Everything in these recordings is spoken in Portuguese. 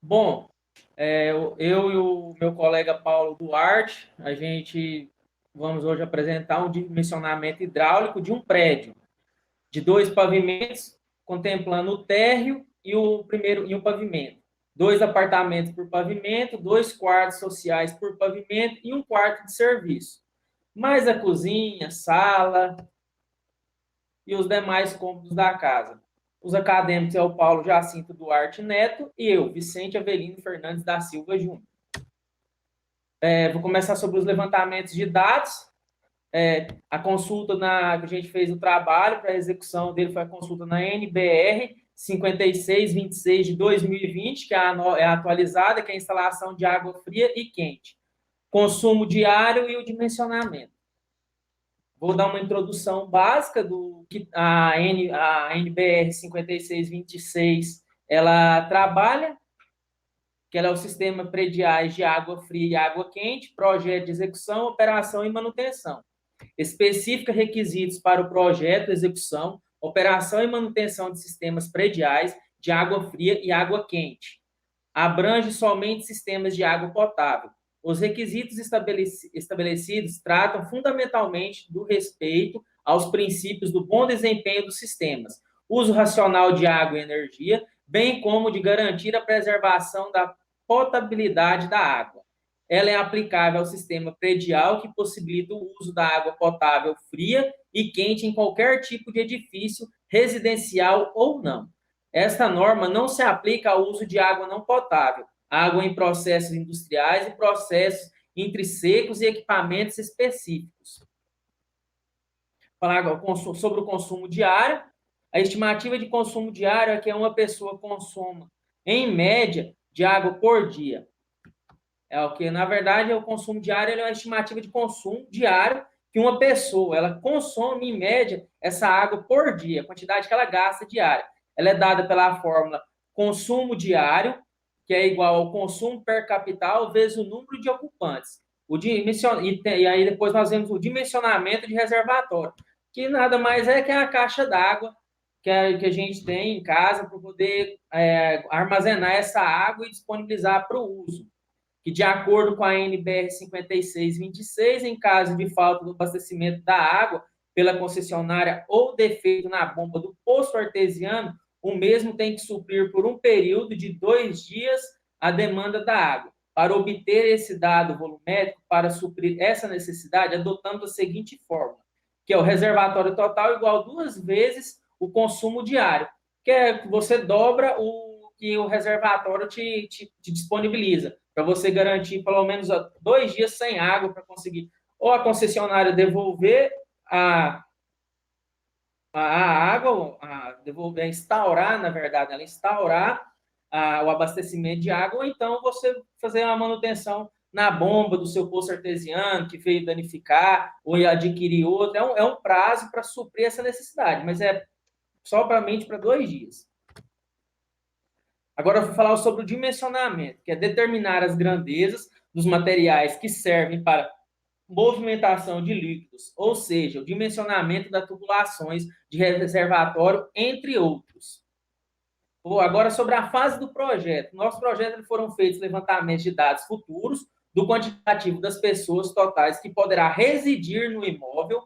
Bom, eu e o meu colega Paulo Duarte, a gente vamos hoje apresentar um dimensionamento hidráulico de um prédio de dois pavimentos, contemplando o térreo e o primeiro e o pavimento. Dois apartamentos por pavimento, dois quartos sociais por pavimento e um quarto de serviço. Mais a cozinha, sala e os demais cômodos da casa. Os acadêmicos é o Paulo Jacinto Duarte Neto e eu, Vicente Avelino Fernandes da Silva Júnior. Vou começar sobre os levantamentos de dados. A consulta que a gente fez o trabalho para a execução dele foi a consulta na NBR 5626 de 2020, que é a atualizada, que é a instalação de água fria e quente, consumo diário e o dimensionamento. Vou dar uma introdução básica do que a NBR 5626 ela trabalha, que ela é o sistema prediais de água fria e água quente, projeto de execução, operação e manutenção. Especifica requisitos para o projeto, execução, operação e manutenção de sistemas prediais de água fria e água quente. Abrange somente sistemas de água potável. Os requisitos estabelecidos tratam fundamentalmente do respeito aos princípios do bom desempenho dos sistemas, uso racional de água e energia, bem como de garantir a preservação da potabilidade da água. Ela é aplicável ao sistema predial, que possibilita o uso da água potável fria e quente em qualquer tipo de edifício, residencial ou não. Esta norma não se aplica ao uso de água não potável, água em processos industriais e processos entre secos e equipamentos específicos. Falar agora sobre o consumo diário. A estimativa de consumo diário é que uma pessoa consuma, em média, de água por dia. É o que, na verdade, o consumo diário é uma estimativa de consumo diário que uma pessoa ela consome, em média, essa água por dia, a quantidade que ela gasta diária. Ela é dada pela fórmula consumo diário, que é igual ao consumo per capital vezes o número de ocupantes. E aí depois nós vemos o dimensionamento de reservatório, que nada mais é que a caixa d'água que a gente tem em casa para poder armazenar essa água e disponibilizar para o uso, que, de acordo com a NBR 5626, em caso de falta do abastecimento da água pela concessionária ou defeito na bomba do poço artesiano, o mesmo tem que suprir por um período de 2 dias a demanda da água. Para obter esse dado volumétrico, para suprir essa necessidade, adotando a seguinte fórmula, que é o reservatório total igual 2 vezes o consumo diário, que é que você dobra o que o reservatório te disponibiliza, para você garantir pelo menos 2 dias sem água para conseguir ou a concessionária devolver a água, devolver, instaurar, na verdade, ela instaurar o abastecimento de água, ou então você fazer uma manutenção na bomba do seu poço artesiano, que veio danificar, ou adquirir outra. É um prazo para suprir essa necessidade, mas é somente para 2 dias. Agora eu vou falar sobre o dimensionamento, que é determinar as grandezas dos materiais que servem para movimentação de líquidos, ou seja, o dimensionamento das tubulações de reservatório, entre outros. Agora, sobre a fase do projeto. No nosso projeto foram feitos levantamentos de dados futuros do quantitativo das pessoas totais que poderá residir no imóvel,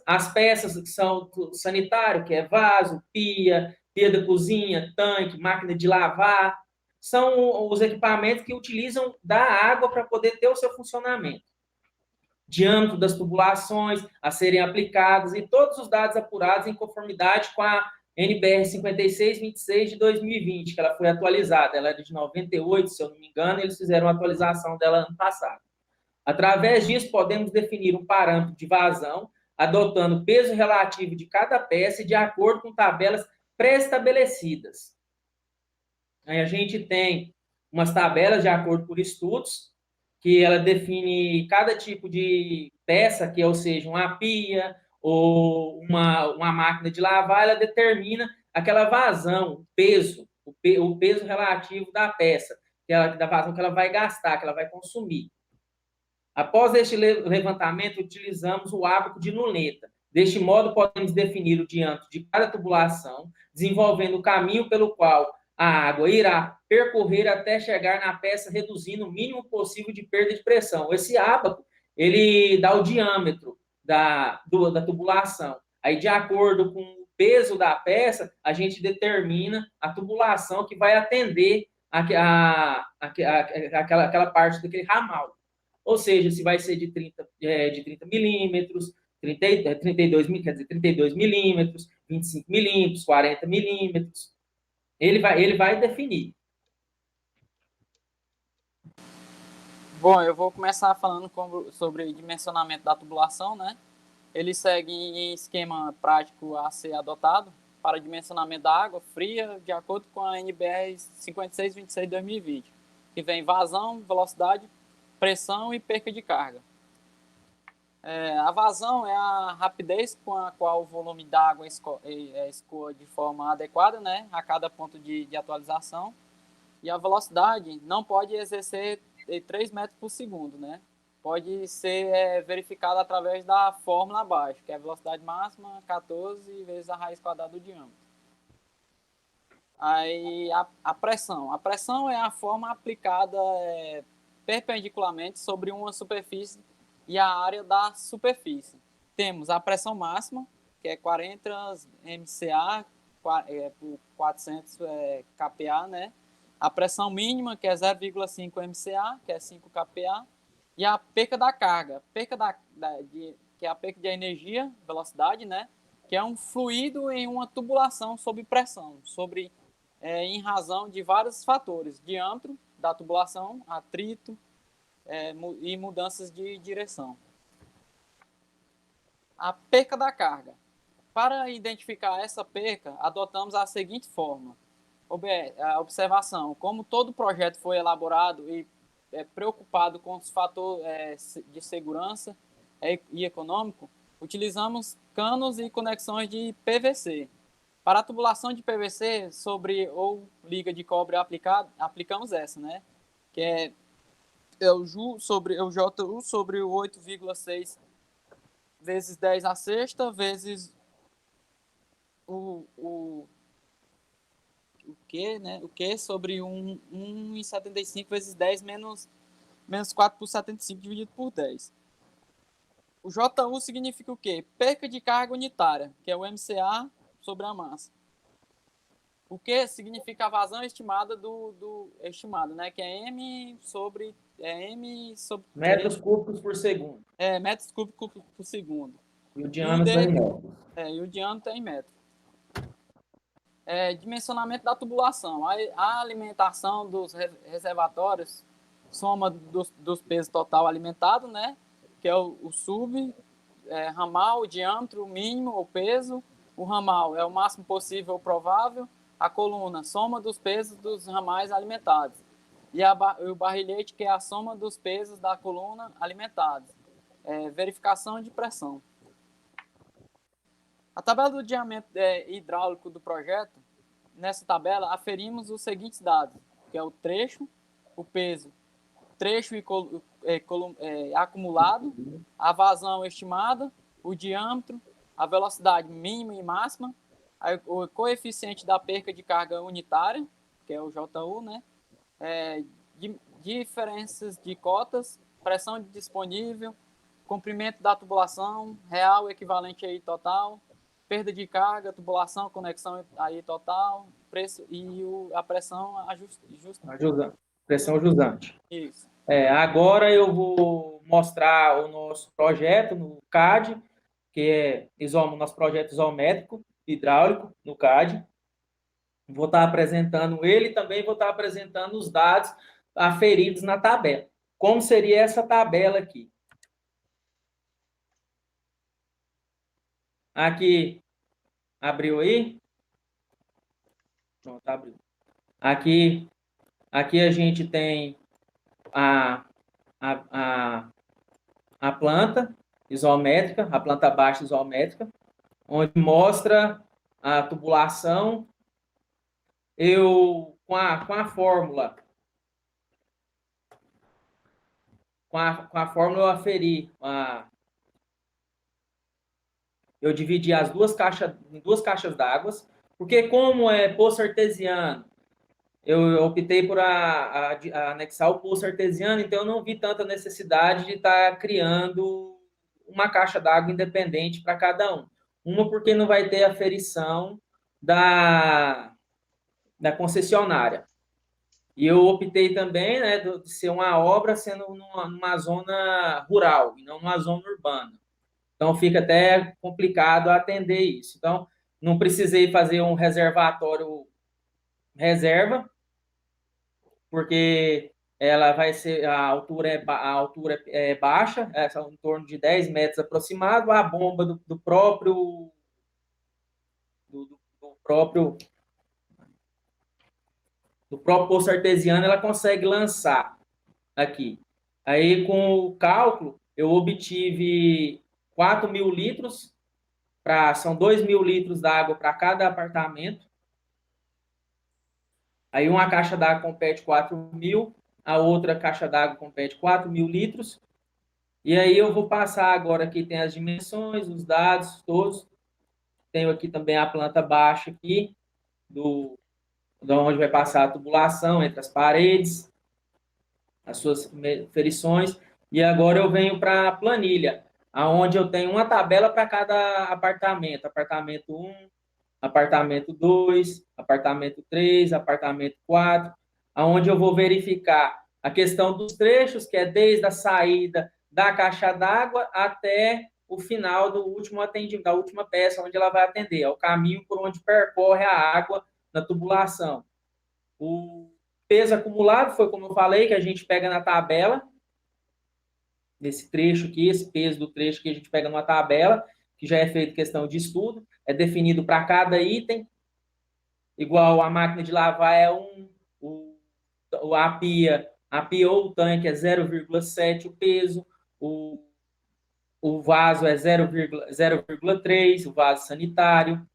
as peças que são sanitário, que é vaso, pia da cozinha, tanque, máquina de lavar, são os equipamentos que utilizam da água para poder ter o seu funcionamento. Diâmetro das tubulações a serem aplicadas e todos os dados apurados em conformidade com a NBR 5626 de 2020, que ela foi atualizada. Ela é de 98, se eu não me engano, e eles fizeram a atualização dela ano passado. Através disso, podemos definir um parâmetro de vazão, adotando o peso relativo de cada peça e de acordo com tabelas pré-estabelecidas. Aí a gente tem umas tabelas de acordo por estudos, que ela define cada tipo de peça, que ou seja, uma pia ou uma máquina de lavar, ela determina aquela vazão, o peso relativo da peça, da vazão que ela vai gastar, que ela vai consumir. Após este levantamento, utilizamos o ábaco de luneta. Deste modo, podemos definir o diâmetro de cada tubulação, desenvolvendo o caminho pelo qual a água irá percorrer até chegar na peça, reduzindo o mínimo possível de perda de pressão. Esse ábaco, ele dá o diâmetro da tubulação. Aí, de acordo com o peso da peça, a gente determina a tubulação que vai atender aquela parte daquele ramal. Ou seja, se vai ser de 30 milímetros, 32, quer dizer, 32 milímetros, 25 milímetros, 40 milímetros. Ele vai definir. Bom, eu vou começar falando sobre dimensionamento da tubulação, né? Ele segue em esquema prático a ser adotado para dimensionamento da água fria, de acordo com a NBR 5626/2020, que vem vazão, velocidade, pressão e perca de carga. A vazão é a rapidez com a qual o volume d'água escoa de forma adequada, né, a cada ponto de atualização. E a velocidade não pode exercer 3 metros por segundo, né? Pode ser verificada através da fórmula abaixo, que é a velocidade máxima 14 vezes a raiz quadrada do diâmetro. Aí a pressão. A pressão é a forma aplicada perpendicularmente sobre uma superfície e a área da superfície. Temos a pressão máxima, que é 40 MCA por 400 kPa, né? A pressão mínima, que é 0,5 MCA, que é 5 kPa, e a perca da carga, que é a perca de energia, velocidade, né? Que é um fluido em uma tubulação sob pressão, em razão de vários fatores: diâmetro da tubulação, atrito e mudanças de direção. A perca da carga. Para identificar essa perca, adotamos a seguinte forma. A observação: como todo projeto foi elaborado e preocupado com os fatores de segurança e econômico, utilizamos canos e conexões de PVC. Para a tubulação de PVC ou liga de cobre aplicamos essa, né? Que é o JU sobre o JU sobre o 8,6 vezes 10 a sexta vezes o Q, né? O Q sobre 1,75 vezes 10 menos 4 por 75 dividido por 10. O JU significa o quê? Perca de carga unitária, que é o MCA sobre a massa. O Q significa a vazão estimada estimado, né? Que é M sobre metros cúbicos por segundo. Metros cúbicos por segundo. E o diâmetro em metros. E o diâmetro em metros. Dimensionamento da tubulação. A alimentação dos reservatórios, soma dos pesos total alimentado, né? Que é o sub, ramal, o diâmetro mínimo, o peso. O ramal é o máximo possível ou provável. A coluna, soma dos pesos dos ramais alimentados. E o barrilhete, que é a soma dos pesos da coluna alimentados. Verificação de pressão. A tabela do diâmetro hidráulico do projeto, nessa tabela, aferimos os seguintes dados, que é o trecho, o peso, trecho acumulado, a vazão estimada, o diâmetro, a velocidade mínima e máxima, o coeficiente da perca de carga unitária, que é o JU, né? Diferenças de cotas, pressão disponível, comprimento da tubulação, real equivalente aí total, perda de carga, tubulação, conexão aí total, preço e a pressão pressão jusante. Isso. Agora eu vou mostrar o nosso projeto no CAD, que é nosso projeto isométrico hidráulico no CAD. Vou estar apresentando ele e também vou estar apresentando os dados aferidos na tabela. Como seria essa tabela aqui? Aqui, abriu aí? Pronto, abriu. Aqui a gente tem a planta isométrica, a planta baixa isométrica, onde mostra a tubulação. Eu, com a fórmula, eu aferi, eu dividi as duas caixas em duas caixas d'água, porque como é poço artesiano, eu optei por a anexar o poço artesiano, então eu não vi tanta necessidade de estar criando uma caixa d'água independente para cada um. Uma porque não vai ter aferição da concessionária. E eu optei também, né, de ser uma obra sendo numa zona rural e não numa zona urbana. Então fica até complicado atender isso. Então não precisei fazer um reservatório reserva, porque ela vai ser a altura é baixa, é em torno de 10 metros aproximado, a bomba do próprio do próprio poço artesiano ela consegue lançar aqui. Aí com o cálculo eu obtive 4.000 litros são 2.000 litros d'água para cada apartamento. Aí uma caixa d'água compete 4.000, a outra caixa d'água compete 4.000 litros. E aí eu vou passar agora aqui, tem as dimensões, os dados todos. Tenho aqui também a planta baixa aqui, de onde vai passar a tubulação entre as paredes, as suas ferições. E agora eu venho para a planilha, aonde eu tenho uma tabela para cada apartamento. Apartamento 1, apartamento 2, apartamento 3, apartamento 4, aonde eu vou verificar a questão dos trechos, que é desde a saída da caixa d'água até o final do último atendimento, da última peça onde ela vai atender, é o caminho por onde percorre a água na tubulação. O peso acumulado foi como eu falei, que a gente pega na tabela, nesse trecho aqui, esse peso do trecho que a gente pega numa tabela, que já é feito questão de estudo, é definido para cada item, igual a máquina de lavar é a pia ou o tanque é 0,7 o peso, o vaso é 0,3, o vaso sanitário.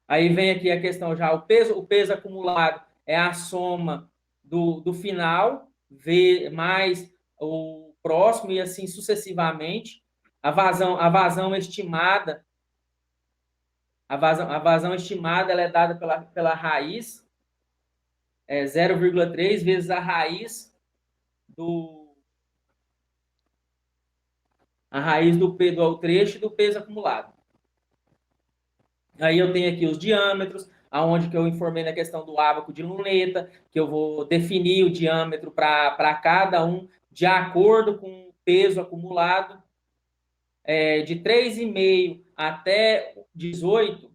Aí vem aqui a questão já, o peso acumulado é a soma do final, mais o próximo e assim sucessivamente. A vazão estimada, ela é dada pela raiz, 0,3 vezes a raiz do trecho e do peso acumulado. Aí eu tenho aqui os diâmetros, aonde que eu informei na questão do ábaco de luneta, que eu vou definir o diâmetro para cada um, de acordo com o peso acumulado, de 3,5 até 18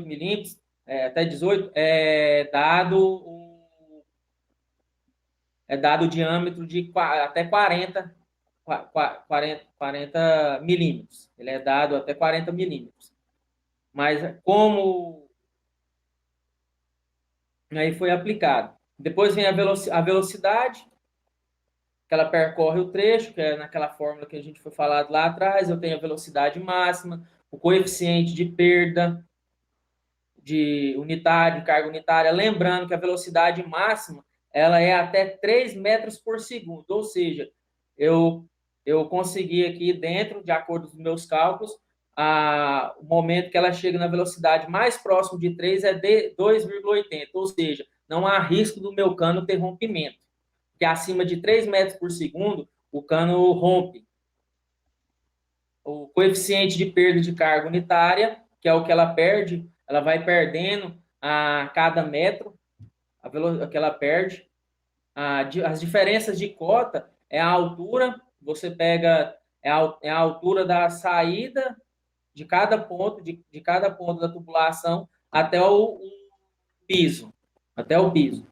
milímetros, até 18, dado o diâmetro de até 40 milímetros. Ele é dado até 40 milímetros. Mas como aí foi aplicado. Depois vem a velocidade, que ela percorre o trecho, que é naquela fórmula que a gente foi falado lá atrás. Eu tenho a velocidade máxima, o coeficiente de perda de carga unitária. Lembrando que a velocidade máxima ela é até 3 metros por segundo, ou seja, eu consegui aqui dentro, de acordo com os meus cálculos, o momento que ela chega na velocidade mais próximo de 3 é de 2,80, ou seja, não há risco do meu cano ter rompimento, porque acima de 3 metros por segundo, o cano rompe. O coeficiente de perda de carga unitária, que é o que ela perde, ela vai perdendo a cada metro, a velocidade que ela perde. As diferenças de cota é a altura, você pega a altura da saída de cada ponto, de cada ponto da tubulação até o piso, até o piso.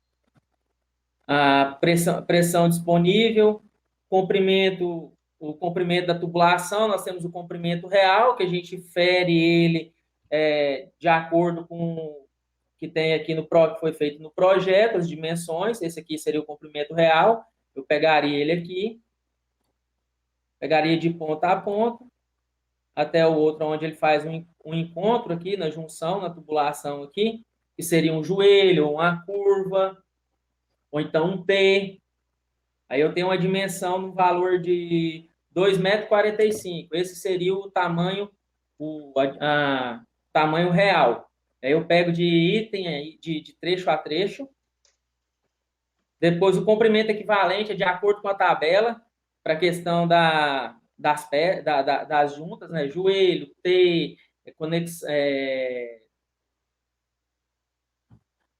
A pressão disponível, o comprimento da tubulação, nós temos o comprimento real, que a gente fere ele de acordo com o que tem aqui que foi feito no projeto, as dimensões. Esse aqui seria o comprimento real. Eu pegaria ele aqui, pegaria de ponta a ponta, até o outro, onde ele faz um encontro aqui na junção, na tubulação aqui, que seria um joelho, ou uma curva, ou então um T. Aí eu tenho uma dimensão no valor de 2,45 m. Esse seria o tamanho, tamanho real. Aí eu pego de item, de trecho a trecho. Depois, o comprimento equivalente é de acordo com a tabela, para a questão das juntas, né? Joelho, T, conex,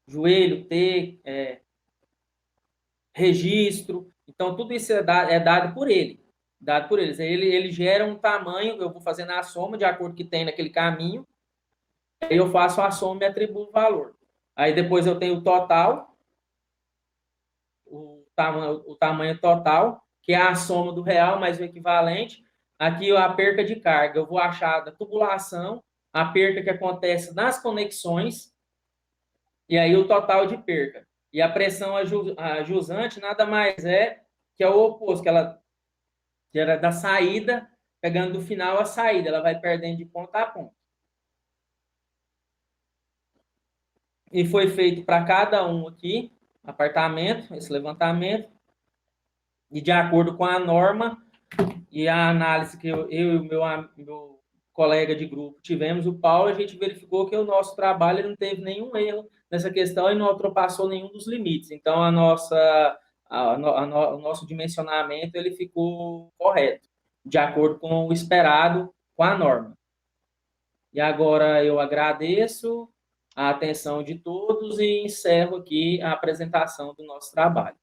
joelho, T, registro. Então, tudo isso é dado por ele. Dado por eles. Ele gera um tamanho, eu vou fazendo a soma de acordo com que tem naquele caminho, aí eu faço a soma e atribuo o valor. Aí depois eu tenho o total, o tamanho total, que é a soma do real mais o equivalente. Aqui a perca de carga, eu vou achar da tubulação, a perca que acontece nas conexões, e aí o total de perca. E a pressão ajusante nada mais é que é o oposto, que era da saída, pegando do final a saída, ela vai perdendo de ponta a ponta. E foi feito para cada um aqui, apartamento, esse levantamento, e de acordo com a norma e a análise que eu e o meu colega de grupo tivemos, o Paulo, a gente verificou que o nosso trabalho não teve nenhum erro nessa questão e não ultrapassou nenhum dos limites. Então, o nosso dimensionamento ele ficou correto, de acordo com o esperado, com a norma. E agora eu agradeço a atenção de todos e encerro aqui a apresentação do nosso trabalho.